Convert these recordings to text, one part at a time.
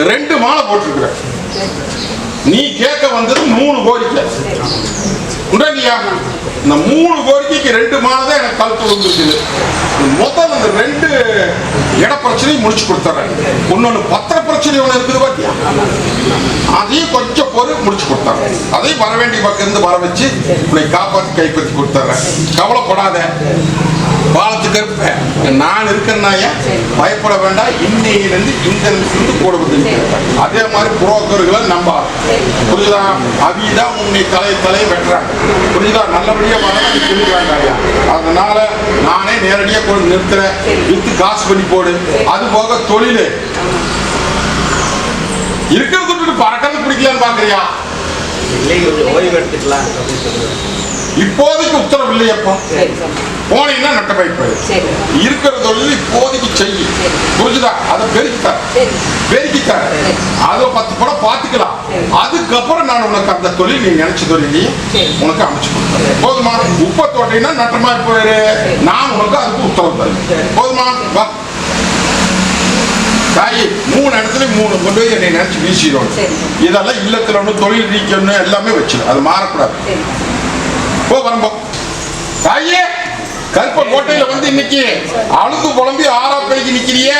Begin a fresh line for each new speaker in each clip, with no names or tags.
ரெண்டு மாலை போட்டிருக்கிற நீ கேட்க வந்தது 3 கோரிக்கை உடனடியா இந்த 3 கோரிக்கைக்கு 2 மாலை தான் எனக்கு கழுத்து விழுந்துருக்குது. மொத்தம் அந்த 2 இட பிரச்சனையும் முடிச்சு கொடுத்துறேன். இன்னொன்னு பத்திர பிரச்சனை ஒண்ணு இருக்குது பாத்தியா, அதையும் கொஞ்சம் பொருள் முடிச்சு கொடுத்துறேன். அதையும் வர வேண்டிய பக்கம் இருந்து வர வச்சு உன்னை காப்பாற்றி கைப்பற்றி கொடுத்துறேன். கவலைப்படாத, பாலத்துக்கு இருப்பேன் நான் இருக்கிறனாயா, பயப்பட வேண்டாம். இன்னையிலிருந்து இந்த நிமிஷத்துக்கு கூட வந்து அதே மாதிரி புரோக்கர்களை நம்பாது. புரியுதா? அவிதான் உன்னை தலை வெட்டுறாங்க. புரியுதா? நல்லபடியா சொல்லி வேண்டாயா. அதனால நானே நேரடியா கொண்டு நிறுத்துறேன். வித்து காசு பண்ணி போடு. அது போக தொழில் இருக்கிறது விட்டுட்டு பறக்கிறது பிடிக்கலான்னு பாக்குறியா?
ஓய்வு எடுத்துக்கலாம்.
இப்போதைக்கு உத்தரவு இல்லையப்பா, போனீங்கன்னா நட்ட பைப்பாரு இருக்கிற தொழில் இப்போதைக்கு செய்யு. புரிஞ்சுதா? அதை பெருக்கித்தார அதை 10 படம் பார்த்துக்கலாம். அதுக்கப்புறம் நான் உனக்கு அந்த தொழில் நீ நினைச்ச தொழிலையும் உனக்கு அமைச்சு கொடுத்தேன். போதுமா? உப்பை தோட்டினா நட்டமாய் போயிரு. நான் உனக்கு அதுக்கு உத்தரவு தரேன். போதுமா? வா தாயி, 3 இடத்துல 3 கொண்டு போய் என்னை நினைச்சு வீசிடும். இதெல்லாம் இல்லத்துல ஒண்ணு தொழில் நீக்கணும் எல்லாமே வச்சிடும். அது மாறக்கூடாது. போ வரம்போ தாயே. கருப்ப கோட்டையில வந்து இன்னைக்கு அழுது புலம்பி ஆறாப்பைக்கு நிக்கிறிய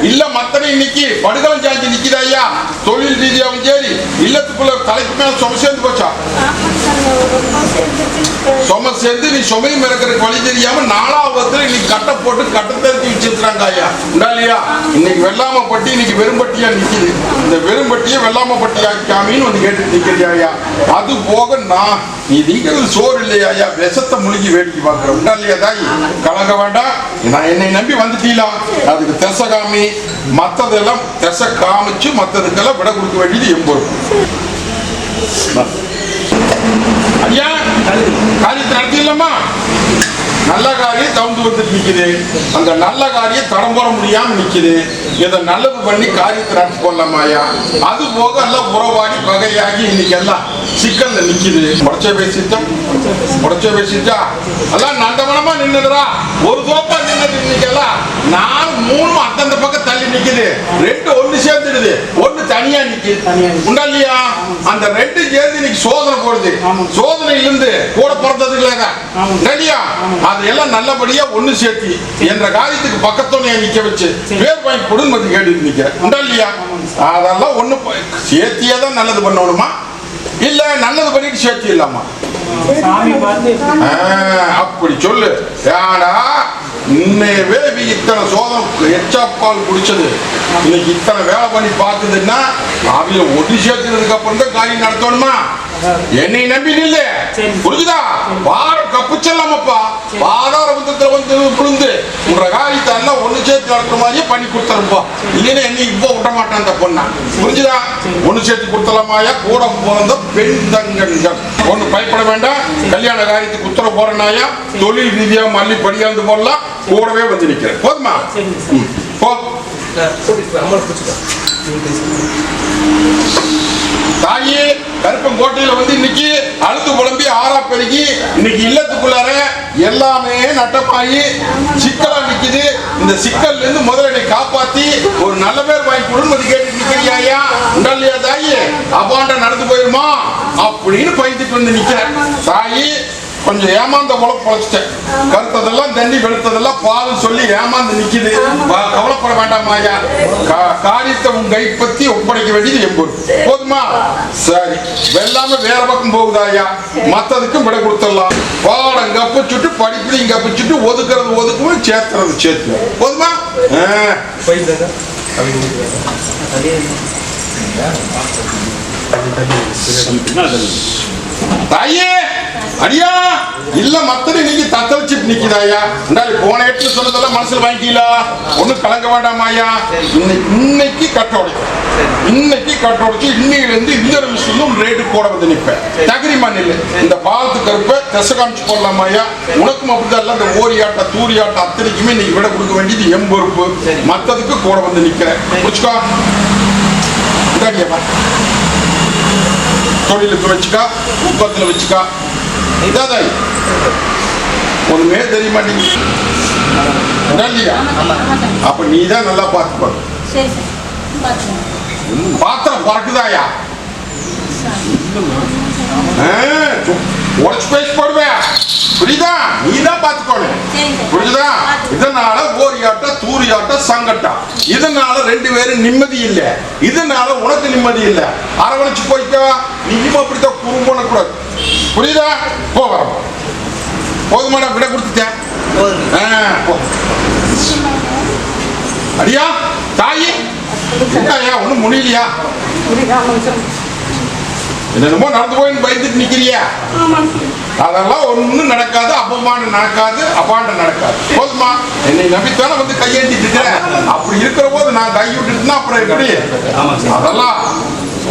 இல்ல மத்தனை இன்னைக்கு படுகலம் சாஞ்சி நிக்கிறாயா? தொழில் ரீதியாவும் சரி இல்லத்துக்குள்ள தலைக்கு மேல சும சேர்ந்து போச்சா? சும சேர்ந்து நீ சுமையும் இறக்குறதுக்கு வழி தெரியாம 4ஆவது இன்னைக்கு கட்டை போட்டு கட்டத்தரிச்சு வச்சிருக்காங்க ஐயா. உண்டா இல்லையா? இன்னைக்கு வெள்ளாம பட்டி இன்னைக்கு வெறும்பட்டியா நிக்குது. இந்த வெறும்பட்டியை வெள்ளாம பட்டி ஆக்காமின்னு வந்து கேட்டு நிக்கிறியா? அது போக நான் நீ நீங்கிறது சோறு இல்லையா? விஷத்தை முழுகி வேடிக்கை பார்க்கிற. உண்டா இல்லையா தாய்? கலங்க வேண்டாம். நான் என்னை நம்பி வந்துட்டீங்களா? அதுக்கு திசை காமி, மற்றதெல்லாம் திசை காமிச்சு மற்றதுக்கெல்லாம் விட கொடுக்க வேண்டியது எம்பொருள். ஐயா காரியத்தை நடத்திடலாமா? நல்ல காரியம் தவுந்து வந்துட்டு நிக்குது. அந்த நல்ல காரியம் தடம் போட முடியாம நிக்குது. இதை நல்லது பண்ணி காரியத்தை நடத்தி போடலாமாயா? அது போக எல்லாம் உறவாடி வகையாகி இன்னைக்கு எல்லாம் சிக்கல்ல நிக்குது. உடச்ச பேசிட்டா எல்லாம் நந்தவனமா நின்னுதுரா. ஒரு தோப்பா நின்னது இன்னைக்கெல்லாம் 4 3 அந்தந்த பக்கம் தள்ளி நிக்குது. 2 ஒண்ணு சேர்ந்துடுது, ஒண்ணு தனியா நிக்குது. உண்டா இல்லையா? அந்த 2 சேர்ந்து இன்னைக்கு சோதனை போடுது. சோதனையிலிருந்து கூட பிறந்தது இல்லைங்க ரெடியா? அதெல்லாம் நல்லபடியா ஒண்ணு சேர்த்தி என்ற காரியத்துக்கு பக்கத்தோட நிக்க வச்சு பேர் வாங்கி கொடுன்னு வந்து கேட்டு நிக்க. உண்டா இல்லையா? அதெல்லாம் ஒண்ணு சேர்த்தியே தான் நல்லது பண்ணணுமா இல்ல நல்லது பண்ணிட்டு சேர்த்தி இல்லாமா? அப்படி சொல்லு. ஏடா இன்னையவே இத்தனை சோதனை எச்சாப்பால் குடிச்சது இன்னைக்கு இத்தனை வேலை பண்ணி பார்க்குதுன்னா அவங்க ஒட்டி சேர்த்துறதுக்கு அப்புறம் தான் காரியம் நடத்தணுமா? என்னை நம்பி நில்லு. புரிஞ்சுதா? வாரம் கப்புச்சல்லாமப்பா பாதார புத்தத்துல வந்து புழுந்து உன்ற காரியத்தை எல்லாம் ஒண்ணு சேர்த்து நடத்துற மாதிரியே பண்ணி கொடுத்துருப்பா. இல்லைன்னா என்ன இப்ப விட மாட்டான் அந்த பொண்ணா. புரிஞ்சுதா? ஒண்ணு சேர்த்து கொடுத்தலாமாயா? கூட பிறந்த பெண் தங்கங்கள் ஒண்ணு பயப்பட வேண்டாம். கல்யாண காரியத்துக்கு உத்தரவு போறனாயா? தொழில் ரீதியா மல்லி படியாந்து போடலாம். கூடவே வந்து நிக்கிறேன். போதுமா? போ தாயே. கருப்பங்கோட்டையில வந்து இன்னைக்கு அழுது புலம்பி ஆறா பெருகி இன்னைக்கு இல்லத்துக்குள்ளார எல்லாமே நட்டமாயி சிக்கலா நிக்குது. இந்த சிக்கல்ல இருந்து முதல்ல என்னை காப்பாத்தி ஒரு நல்ல பேர் வாங்கி கொடுன்னு கேட்டு நிக்கிறியா? உண்டாலியா தாயி? அப்பாண்ட நடந்து போயிருமா அப்படின்னு பயந்துட்டு வந்து நிக்கிறேன். தாயி கொஞ்சம் ஏமாந்த போல பொழைச்சிட்டேன். கருத்ததெல்லாம் தண்ணி வெளுத்ததெல்லாம் பால் சொல்லி ஏமாந்து நிக்குது. கவலைப்பட வேண்டாம் ஐயா. காரியத்தை உன் கைப்பற்றி ஒப்படைக்க வேண்டியது எம்பூர் போதுமா? சரி, வெள்ளாம வேற பக்கம் போகுதா ஐயா? மத்ததுக்கும் விட கொடுத்துடலாம். பாடம் கப்பிச்சுட்டு படிப்புலையும் கப்பிச்சுட்டு ஒதுக்குறது ஒதுக்குவோம், சேர்த்துறது சேர்த்து போதுமா? தாயே அடியா இல்ல மத்தது நீங்க தத்தளிச்சுட்டு நிக்குதாயா? போன இடத்துல சொன்னதெல்லாம் மனசுல வாங்கிக்கல, ஒண்ணும் கலங்க வேண்டாமாயா. இன்னைக்கு கட்டோடைச்சு, இன்னையில இருந்து இந்த நிமிஷம் ரேட்டு போட வந்து நிப்பேன். தகரிமா நில்லு. இந்த பாலத்து கருப்பை திசை காமிச்சு போடலாமாயா? உனக்கும் அப்படிதான் இல்ல. இந்த ஓரியாட்ட தூரியாட்ட அத்தனைக்குமே நீங்க விட கொடுக்க வேண்டியது எம் பொறுப்பு. மத்ததுக்கு கூட வந்து நிக்கிறேன். புரிச்சுக்கா? தொழிலுக்கு வச்சுக்கா, குப்பத்துல வச்சுக்கா. இதாதாய் ஒண்ணுமே தெரிய மாட்டேங்குது. அப்ப நீதான் நல்லா பார்த்துக்கோ. பாத்திரம் பறக்குதாயா? உடச்சு பேசி போடுவேன். புரியுதா? நீதான் பாத்துக்கோணும். புரியுதா? இதனால ஓரியாட்ட தூரியாட்ட சங்கட்டா. இதனால ரெண்டு பேரும் நிம்மதி இல்ல. இதனால உனக்கு நிம்மதி இல்ல. அரவணைச்சு போய்க்கோ. நீயும் அப்படித்தான் குறும்பண்ண கூடாது. புரியுதா? போ வர போதுமாடா. விட கொடுத்துட்டேன். அடியா தாயி என்னையா ஒண்ணும் முடியலையா? என்னமோ நடந்து போயின்னு பயந்துட்டு நிக்கிறியா? அதெல்லாம் ஒண்ணும் நடக்காது. அப்பமாண்டு நடக்காது, அப்பாண்ட நடக்காது. போதுமா? என்னை நம்பித்தானே வந்து கையேண்டிட்டு அப்படி இருக்கிற போது நான் கை விட்டுட்டுனா அப்புறம் எப்படி? அதெல்லாம்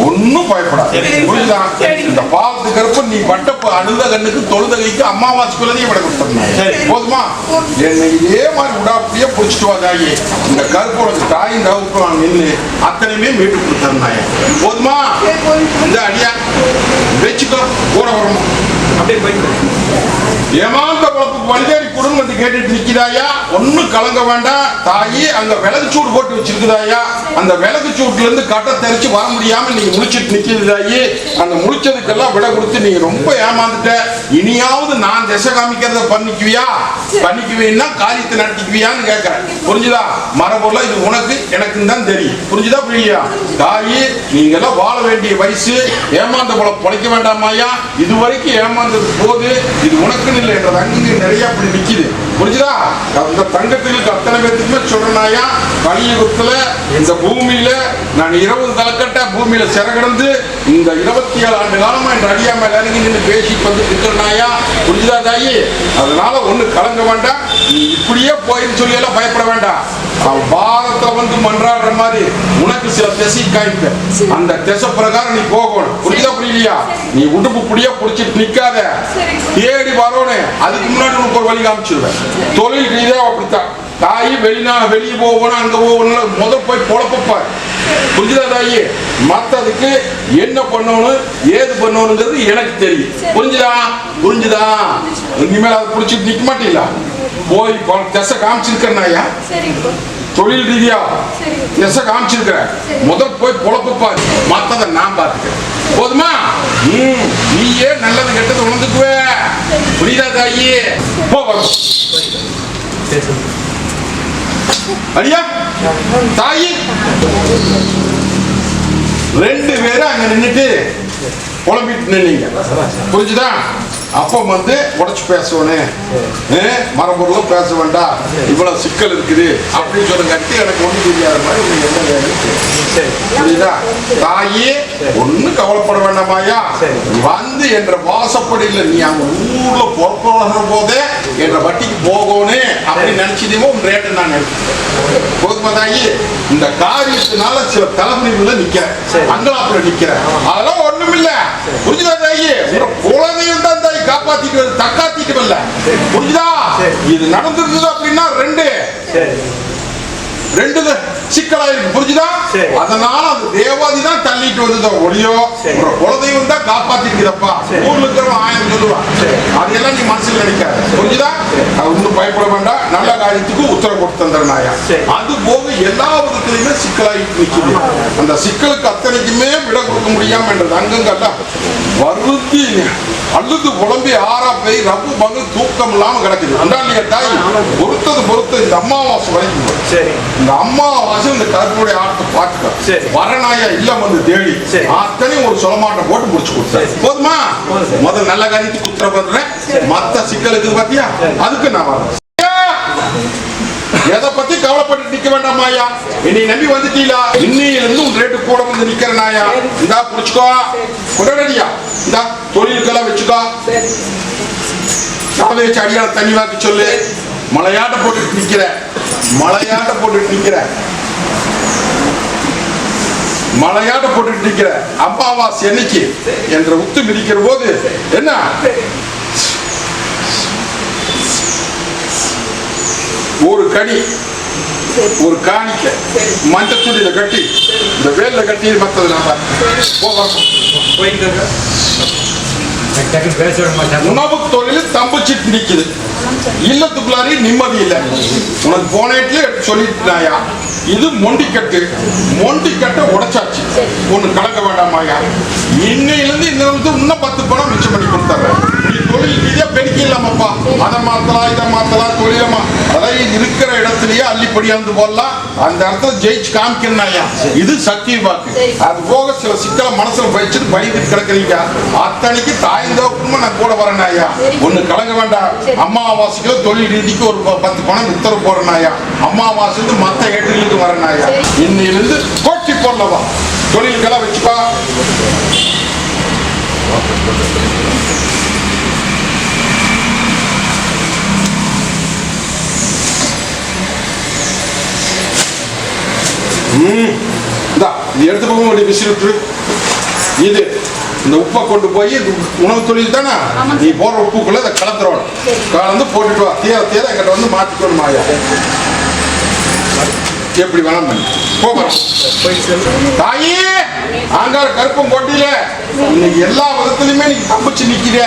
ஒன்னும் பயப்படாது. புரியுதா? இந்த பாவத்து கருப்பு நீ பட்ட அழுத கண்ணுக்கு தொழுத கைக்கு அம்மாவாசைக்குள்ளதையும் விட கொடுத்துருந்தேன். போதுமா? என்னை இதே மாதிரி விடாப்படியே பிடிச்சிட்டு வாதாயி. இந்த கருப்பு உனக்கு தாயும் தகுப்பு நான் நின்று அத்தனையுமே மீட்டு கொடுத்துருந்தாங்க. போதுமா? இந்த அடியா வச்சுக்கோ. கூட வரணும். அப்படியே போயிட்டு ஏமாந்த குழப்புக்கு வழிதேறி குடும்பம் வந்து கேட்டுட்டு நிக்கிறாயா? ஒன்னும் கலங்க வேண்டாம் தாயி. அங்க விலகு சூடு போட்டு வச்சிருக்குதாயா? அந்த விலகு சூட்டுல இருந்து கட்ட தெரிச்சு வர முடியாம நீங்க முடிச்சிட்டு நிக்கிறாயி. அந்த முடிச்சதுக்கெல்லாம் விட கொடுத்து நீங்க ரொம்ப ஏமாந்துட்ட. இனியாவது நான் திசை காமிக்கிறத பண்ணிக்குவீன்னா காரியத்தை நடத்திக்குவியான்னு கேட்கிறேன். புரிஞ்சுதா? மரபொருளா இது உனக்கு எனக்குன்னு தான் தெரியும். புரிஞ்சுதா? புரியலையா? தாயி நீங்க எல்லாம் வாழ வேண்டிய வயசு. ஏமாந்த போல பொழைக்க வேண்டாமாயா? இதுவரைக்கும் ஏமாந்தது போது. இது உனக்குன்னு இல்லை என்றது அங்கே நிறைய அப்படி நிக்குது. புரிஞ்சுதா? அந்த தங்கத்துக்கு அத்தனை பேருக்குமே சொல்றனாயா, கலியுகத்துல இந்த பூமியில நான் 20 தலைக்கட்ட பூமியில சிறகிடந்து இந்த 27 ஆண்டு காலமா என்ற அடியா மேல இறங்கி நின்று பேசி வந்து இருக்கிறனாயா. புரிஞ்சுதா தாயி? அதனால ஒண்ணு கலங்க வேண்டாம். நீ இப்படியே போயின்னு சொல்லி எல்லாம் பயப்பட வேண்டாம். பாரத்தை வந்து மன்றாடுற மாதிரி உனக்கு சில திசை காய்ப்ப. அந்த திசை பிரகாரம் நீ போகணும். புரியுதா? புரியலையா? நீ உடுப்பு புடியா புடிச்சிட்டு நிக்காத. தேடி வரணும். அதுக்கு முன்னாடி உனக்கு ஒரு வழி காமிச்சிருவேன். தொழில் ரீதியா அப்படித்தான். தாயி வெளியே போகணும், அங்க போகணும். முதல் போய் பொழப்பாரு. புரிஞ்சுதா தாயி? மத்ததுக்கு என்ன பண்ணணும் ஏது பண்ணணுங்கிறது எனக்கு தெரியும். புரிஞ்சுதா? இனிமேல் அதை புடிச்சிட்டு நிக்க மாட்டீங்களா? போய் திசை காமிச்சிருக்கேன்னாயா? தொழில் ரீதியா திசை காமிச்சிருக்கிறேன். முதல் போய் பொழப்பாரு. மத்ததை நான் பார்த்துக்கிறேன். போதுமா? நீயே நல்லது கெட்டது உணர்ந்துக்குவே. புரியுதா தாயி? போகணும். அடியா தாயி ரெண்டு பேரும் அங்க நின்னுட்டு புலம்பிட்டு நின்னீங்க. புரிஞ்சுதா? அப்ப வந்து உடச்சு பேசணும். மரபொருளும் பேச வேண்டாம். இவ்வளவு சிக்கல் இருக்குது அப்படின்னு சொல்லுங்க. எனக்கு ஒண்ணு தெரியாத மாதிரி நீங்க என்ன வேணும்? புரியுதா? தாயே ஒண்ணு கவலைப்பட வேண்டாமாயா? வந்து என்ற வாசப்படியில நீ அங்க ஊர்ல பொறுப்பாகிற போதே என்ற வட்டிக்கு போகணும் அப்படின்னு நினைச்சதேமோ ரேட்டு நான் போதுமா தாயி? இந்த காரியத்தினால சில தலைமுறைகள்ல நிக்கிறேன், அங்கலாப்புல நிக்கிறேன். அதெல்லாம் ஒண்ணும் இல்ல. புரிஞ்சுதா தாயி? குழந்தையும் தான் தாய் காப்பாத்திட்டு தக்காத்திட்டு வரல. புரிஞ்சுதா? இது நடந்திருந்தது அப்படின்னா ரெண்டு ரெண்டு சிக்கலா இருக்கு, புரிஞ்சுதா?
சரி.
அதனால அந்த தேவாதி தான் தள்ளிட்டு வந்தத ஒளியோ
சரி.
ஒரு குலதெய்வம் தான் காப்பாத்திருக்குதப்பா.
சரி.
ஊர்ல இருக்கிறவன் 1000 சொல்லுவான்.
சரி.
அதெல்லாம் நீ மனசுல நினைக்காத, புரிஞ்சுதா? அது ஒன்றும் பயப்பட வேண்டாம். நல்ல காரியத்துக்கு உத்தரவு கொடுத்து தந்துடுறாயா.
சரி.
அது போக எல்லா விதத்திலையுமே சிக்கலாயிட்டு நிக்குது. அந்த சிக்கலுக்கு அத்தனைக்குமே விட கொடுக்க முடியாம என்றது அங்கங்கள்ல வருத்தி அழுது புலம்பி ஆறா போய் ரப்பு பகல் தூக்கம் இல்லாம கிடக்குது. அண்டாண்டிய தாய் பொறுத்தது இந்த அம்மாவாசை வரைக்கும்.
சரி.
இந்த அம்மாவாசை இந்த கருப்புடைய ஆட்டத்தை பார்த்துக்க.
சரி.
வரநாயா இல்லம் வந்து தேடி
சரி.
அத்தனையும் ஒரு சொலமாட்டை போட்டு முடிச்சு கொடுத்தேன்.
சரி.
போதுமா?
போதும்.
முதல் நல்ல காரியத்துக்கு உத்தரவு பண்றேன். மத்த சிக்கலுக்கு பாத்தியா, அதுக்கு நான் வரேன். எதை பத்தி கவலைப்பட்டு நிக்க வேண்டாமாயா. என்னை நம்பி வந்துட்டீங்களா? இன்னையில இருந்து உன் ரேட்டு கூட வந்து நிக்கிறனாயா. இந்தா புடிச்சுக்கோ, உடனடியா இந்தா தொழிலுக்கெல்லாம் வச்சுக்கோ. கவலை வச்சு அடியால தண்ணி வாக்கி சொல்லு. மலையாட்ட போட்டுட்டு நிக்கிற, மலையாட்ட போட்டுட்டு நிக்கிற, மலையாட்ட போட்டுட்டு நிக்கிற. அம்மாவாசை என்னைக்கு என்ற உத்து மிதிக்கிற போது என்ன ஒரு கனி ஒரு காணிக்க மஞ்சள் துணியில கட்டி இந்த வேல்ல கட்டி மத்தது உணவு தொழில் தம்பிச்சிட்டு நிக்குது. இல்லத்துக்குள்ளாரி நிம்மதி இல்லை. உனக்கு போனேட்ல சொல்லிட்டாயா, இது மொண்டிக்கட்டு. மொண்டிக்கட்டை உடைச்சாச்சு. ஒண்ணு கலக்க வேண்டாமாயா. இன்னையிலிருந்து இன்னும் 10 பணம் மிச்சம் பண்ணி கொடுத்துறேன். நீ தொழில் ரீதியா பெருக்கி இல்லாமப்பா. அதை மாத்தலாம் இதை மாத்தலாம் தொழிலமா அதாவது இருக்கிற இடத்துலயே அள்ளிப்படியாந்து போடலாம். அந்த இடத்துல ஜெயிச்சு காமிக்கணும்னாயா. இது சக்தி வாக்கு. அது போக சில சிக்கலை மனசுல வச்சுட்டு பயந்துட்டு கிடக்குறீங்க. அத்தனைக்கு தாய்ந்தோப்புமா நான் கூட வரேனாயா. ஒண்ணு கலங்க வேண்டாம். அம்மாவாசைக்கு தொழில் ரீதிக்கு ஒரு 10 பணம் உத்தரவு போறேனாயா. அம்மாவாசைக்கு மத்த ஏற்றுகளுக்கு வரேனாயா. இன்னையிலிருந்து கோட்டி போடலவா தொழிலுக்கெல்லாம் வச்சுப்பா. இது எடுத்து போக வேண்டிய விசிறு. இது இந்த உப்பை கொண்டு போய் உணவு தொழில் தானே, நீ போடுற உப்புக்குள்ள அதை கலந்துரும். கலந்து போட்டுட்டு வா. தீர எங்கிட்ட வந்து மாத்திக்கணும் மாயா. எப்படி வேணாம் பண்ணி போகிறோம். தாயே ஆங்கார கருப்பம் போட்டியில இன்னைக்கு எல்லா விதத்திலுமே நீ தப்பிச்சு நிக்கிற.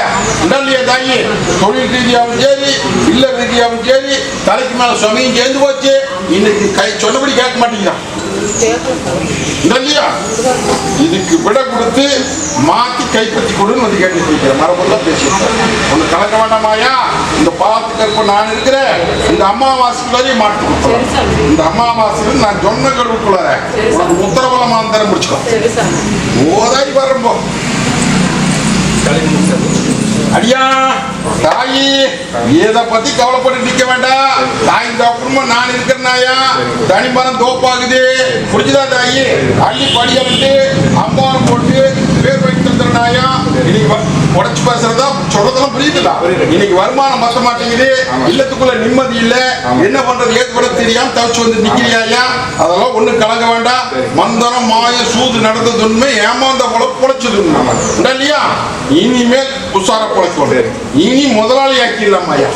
இல்லையா தாயி? தொழில் ரீதியாவும் சரி, இல்ல ரீதியாவும் சரி, தலைக்கு மேல சுமையும் சேர்ந்து போச்சு. இன்னைக்கு சொன்னபடி கேட்க மாட்டேங்கிறான். இல்லையா? இதுக்கு விட கொடுத்து மாத்தி கைப்பற்றி கொடுன்னு வந்து கேட்டு மரபெல்லாம் பேசிட்டு ஒண்ணு கலக்க வேண்டாமாயா. இந்த பாத்து கருப்ப நான் இருக்கிறேன். இந்த அம்மாவாசைக்கு வரையும் மாட்டு கொடுத்துறேன். இந்த அம்மாவாசைக்கு நான் சொன்ன கருவுக்குள்ள உனக்கு உத்தரவலமா தர முடிச்சுக்கோ. ஓதாடி வரம்போ அடியா தாயி எதை பத்தி கவலைப்பட்டு நிக்க வேண்டாம். தாய் குடும்பம் நான் இருக்கிறனாயா. தனிமரம் தோப்பாகுது, புரிஞ்சுதா தாயி? அள்ளி படியாட்டு அம்பாரம் போட்டு பேர் வைத்து தந்துடுறாயா. இன்னைக்கு உடச்சு பேசுறதா சொல்றதெல்லாம் புரியுதுடா. இன்னைக்கு வருமானம் பத்த மாட்டேங்குது. இல்லத்துக்குள்ள நிம்மதி இல்ல. என்ன பண்றது ஏது கூட தெரியாம தவிச்சு வந்து நிக்கிறியா. அதெல்லாம் ஒண்ணு கலங்க வேண்டாம். மந்தனம் மாய சூது நடந்தது உண்மை. ஏமாந்த போல பொழைச்சது உண்மை இல்லையா. இனிமேல் உஷார பொழைக்கொண்டு இனி முதலாளி ஆக்கிடலாமாயா.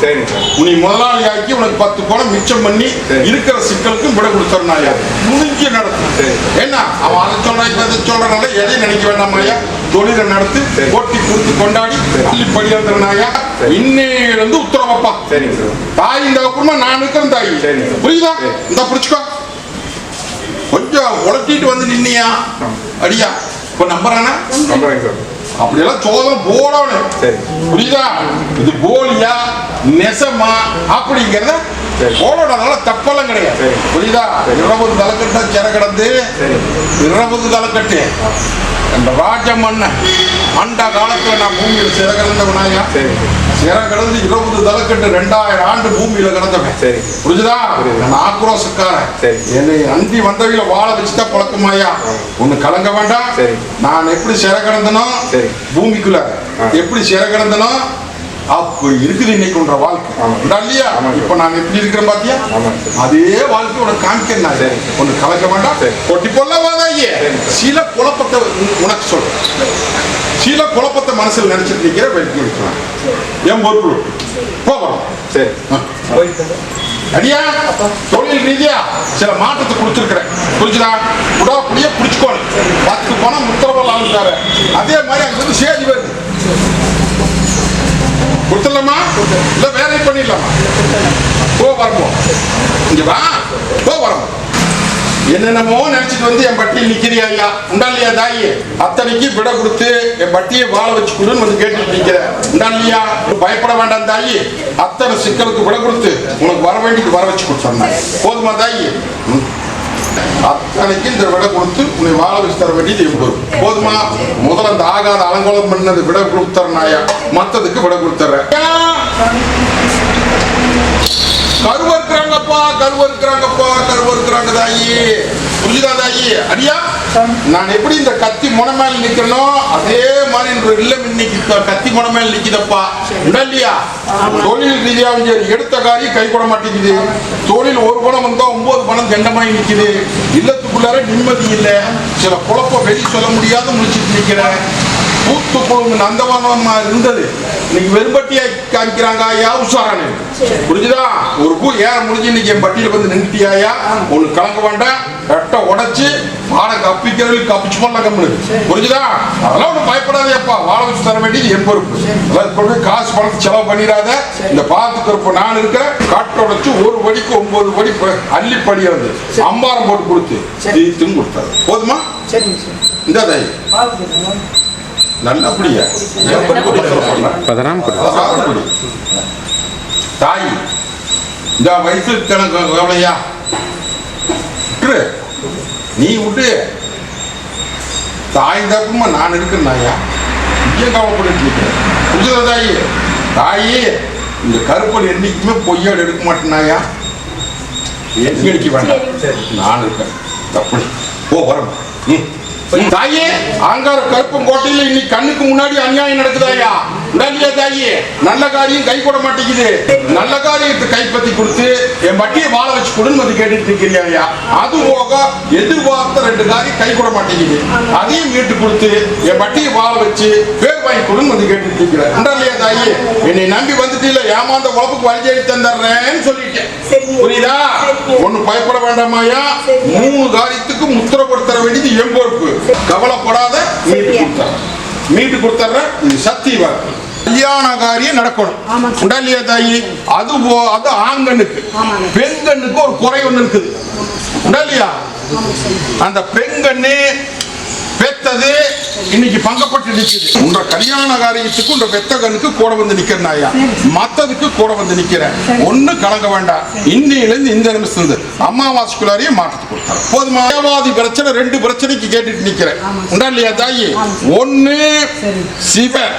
நீ முதலாளி ஆக்கி உனக்கு 10 பணம் மிச்சம் பண்ணி இருக்கிற சிக்கலுக்கும் விட கொடுத்துறாயா. முடிஞ்சு நடத்து. என்ன அவன் அதை சொல்றான் இதை சொல்றனால எதையும் நினைக்க வேண்டாமாயா. தொழிலை நடத்து போட்டி கொடுத்து கொண்டாடி பள்ளி வந்துடுறாயா. இன்னையிலிருந்து உத்தரவப்பா. தாய் இந்த குடும்பம் நான் இருக்கிறேன் தாய். புரியுதா? இந்த புடிச்சுக்கோ. கொஞ்சம் உழட்டிட்டு வந்து நின்னியா அடியா. இப்ப நம்புறானா? அப்படியெல்லாம் சோதனை போடணும். புரியுதா? இது போலியா நெசமா அப்படிங்கிறத போடனால தப்பெல்லாம் கிடையாது. புரியுதா? 20 தலைக்கட்டா சிற கிடந்து 20 தலைக்கட்டு அந்த ராஜ மன்னன் அந்த காலத்துல நான் பூமியில சிற கிடந்தவனாயா. சிற கிடந்து 20 தலைக்கட்டு 2000 ஆண்டு பூமியில கிடந்தவன். புரிஞ்சுதா? ஆக்ரோசக்காரன். என்னை அந்தி வந்தவையில வாழ வச்சுதான் பழக்கமாயா. ஒண்ணு கலங்க வேண்டாம். நான் எப்படி சிற கிடந்தனோ பூமிக்குள்ள எப்படி சிற கிடந்தனோ அப்படி இருக்குது இன்னைக்கு உன்ற வாழ்க்கை இல்லையா. இப்ப நான் எப்படி இருக்கிறேன் பாத்தியா. அதே வாழ்க்கை உனக்கு காமிக்கிறேன். ஒண்ணு கலக்க வேண்டாம். கொட்டி போடலாம் வாதாயே. சில குழப்பத்தை உனக்கு சொல்றேன். சில குழப்பத்தை மனசில் நினைச்சிட்டு நிக்கிற வெளியே என் பொறுப்பு. போகிறோம்.
சரி போயிட்டு
அடியா தொழில் ரீதியா சில மாற்றத்தை கொடுத்துருக்கிறேன். புரிஞ்சுதா? புடியே பிடிச்சுக்கோணும். 10 பணம் முத்திரவல் ஆளுக்காரு. அதே மாதிரி அங்கிருந்து சேதி வருது. கொடுத்துடலாமா இல்ல வேலை பண்ணிடலாமா? போ வரப்போ இங்க வா. போ வரப்போ என்னென்னமோ நினைச்சிட்டு வந்து என் பட்டியல் நிக்கிறியா ஐயா? உண்டா இல்லையா தாயி? அத்தனைக்கு விட கொடுத்து என் பட்டியை வாழ வச்சு கொடுன்னு வந்து கேட்டு நிக்கிற. உண்டா இல்லையா? பயப்பட வேண்டாம் தாயி. அத்தனை சிக்கலுக்கு விட கொடுத்து உனக்கு வர வேண்டியது வர வச்சு கொடுத்துருந்தேன். போதுமா தாயி? அத்தனைக்கு இந்த விட கொடுத்து உன்னை வாழ வச்சு தர வேண்டியது எவ்வளவு? போதுமா? முதல்ல அந்த ஆகாத அலங்கோலம் பண்ணது விட கொடுத்துறனாயா, மத்ததுக்கு விட கொடுத்துறேன். கருவறுக்கிறாங்கப்பா, கருவறுக்கிறாங்கப்பா, கருவறுக்கிறாங்க தாயி. புரியுதா தாயி? அடியா நான் எப்படி இந்த கத்தி முனை மேல நிக்கிறனோ அதே மாதிரி இல்லம் இன்னைக்கு கத்தி முனை மேல நிக்குதப்பா. இல்லையா? தொழில் ரீதியாக எடுத்த காரியம் கை கூட மாட்டேங்குது. தொழில் ஒரு பணம் வந்தா 9 பணம் கண்டமாயி நிக்குது. இல்லத்துக்குள்ளார நிம்மதி இல்லை. சில குழப்பம் வெளி சொல்ல முடியாத முடிச்சுட்டு நிக்கிறேன். பூத்து குழுங்கு நந்தவனமா இருந்தது இன்னைக்கு வெறும்பட்டியா காமிக்கிறாங்க ஐயா. உஷாரானு புரிஞ்சுதா? ஒரு பூ ஏற முடிஞ்சு இன்னைக்கு என் பட்டியல வந்து நின்றுட்டியா? ஒண்ணு கலங்க வேண்டாம். ரெட்டை உடைச்சு வாழை கப்பிக்கிறவங்களுக்கு கப்பிச்சு போடலாம் கம்முனு. புரிஞ்சுதா? அதெல்லாம் ஒன்றும் பயப்படாதேப்பா. வாழை வச்சு தர வேண்டியது என் பொறுப்பு. அதாவது கொண்டு காசு பணத்தை செலவு பண்ணிடாத. இந்த பாத்துக்கிறப்ப நான் இருக்கிறேன். காட்டை உடைச்சு ஒரு படிக்கு 9 படி அள்ளி படியாது அம்பாரம் போட்டு கொடுத்து தீர்த்தும் கொடுத்தாரு. போதுமா? இந்த தாய் நல்லபடியா தாய் இந்த வயசு கணக்கு எவ்வளையா நீ விட்டு தாய் தப்புமா நான் இருக்கிறேன். கவலைப்பட்டு தாயி தாயி இந்த கருப்பன் என்னைக்குமே பொய்யாடு எடுக்க மாட்டேனாயா. எடிக்க வேண்டாம். நான் இருக்கேன். தப்பு போ வர தாயே. ஆங்கார கருப்பம் கோட்டையில இன்னைக்கு கண்ணுக்கு முன்னாடி அநியாயம் நடக்குதாயா? உடனே தாயே நல்ல காரியம் கை கூட மாட்டேங்குது. நல்ல காரியத்தை கைப்பற்றி கொடுத்து என் பட்டியை வாழ வச்சு கொடுன்னு வந்து கேட்டுட்டு இருக்கிறியா? அது போக எதிர்பார்த்த 2 காரியம் கை கூட மாட்டேங்குது. அதையும் மீட்டு கொடுத்து என் பட்டியை வாழ வச்சு பேர் வாங்கி கொடுன்னு வந்து கேட்டுட்டு இருக்கிறேன். இல்லையா தாயே? என்னை நம்பி வந்துட்டு இல்ல ஏமாந்த உழப்புக்கு வழிஜெடி தந்துடுறேன்னு சொல்லிட்டேன். புரியுதா? ஒண்ணு பயப்பட வேண்டாமாயா. 3 காரியத்துக்கு முத்திரப்படுத்த வேண்டியது என் பொறுப்பு. கவலைப்படாத. மீட்டு கொடுத்துற. இது சத்திய கல்யாண காரியம் நடக்கணும். உடலியா தாயி? அது ஆண்கண்ணுக்கு. பெண்கண்ணுக்கு ஒரு குறை ஒண்ணு இருக்குது. உடலியா? அந்த பெண்கண்ணு பெத்தது இன்னைக்கு பங்கப்பட்டு நிற்குது. உன்ற கல்யாண காரியத்துக்கு உன்ற பெத்த கண்ணுக்கு கூட வந்து நிக்கிறனாயா, மத்ததுக்கு கூட வந்து நிக்கிறேன். ஒண்ணு கலங்க வேண்டாம். இன்னையிலிருந்து இந்த நிமிஷம் அமாவாசைக்குள்ளாரையே மாற்றத்து கொடுத்தாரு. போதுமா? தேவாதி பிரச்சனை 2 பிரச்சனைக்கு கேட்டுட்டு நிக்கிறேன். உண்டா இல்லையா தாயி? ஒண்ணு சிவன்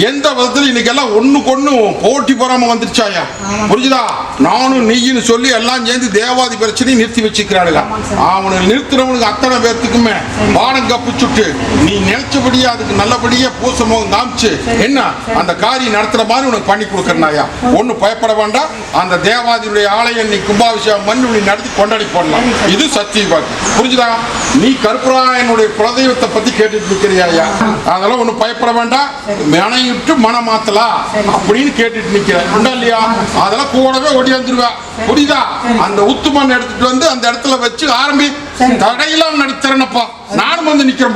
எந்த விதத்துல இன்னைக்கு எல்லாம் ஒண்ணுக்கு ஒண்ணு போட்டி போறாம வந்துருச்சாயா? புரிஞ்சுதா? நானும் நீன்னு சொல்லி எல்லாம் சேர்ந்து தேவாதி பிரச்சனையை நிறுத்தி வச்சுக்கிறானுங்க. அவனை நிறுத்துறவனுக்கு அத்தனை பேர்த்துக்குமே வானம் கப்புச்சுட்டு நீ நினைச்சபடியே அதுக்கு நல்லபடியா பூசமுகம் காமிச்சு என்ன அந்த காரியம் நடத்துற மாதிரி உனக்கு பண்ணி கொடுக்கறனாயா. ஒண்ணு பயப்பட வேண்டாம். அந்த தேவாதியுடைய ஆலயம் நீ கும்பாபிஷேகம் பண்ணி நீ நடத்தி கொண்டாடி போடலாம். இது சத்திய வாக்கு. புரிஞ்சுதா? நீ கருப்பராயனுடைய குலதெய்வத்தை பத்தி கேட்டுட்டு இருக்கிறியா? அதெல்லாம் ஒண்ணு பயப்பட வேண்டாம். மனைவிட்டு மன மாத்தலாம் அப்படின்னு கேட்டுட்டு நிக்கிறேன். இல்லையா? அதெல்லாம் கூடவே ஒடியாந்துருவா. புரியுதா? அந்த உத்துமன் எடுத்துட்டு வந்து அந்த இடத்துல வச்சு ஆரம்பி தடையெல்லாம் நடித்தரனப்பா. நானும் வந்து நிக்கிறேன்.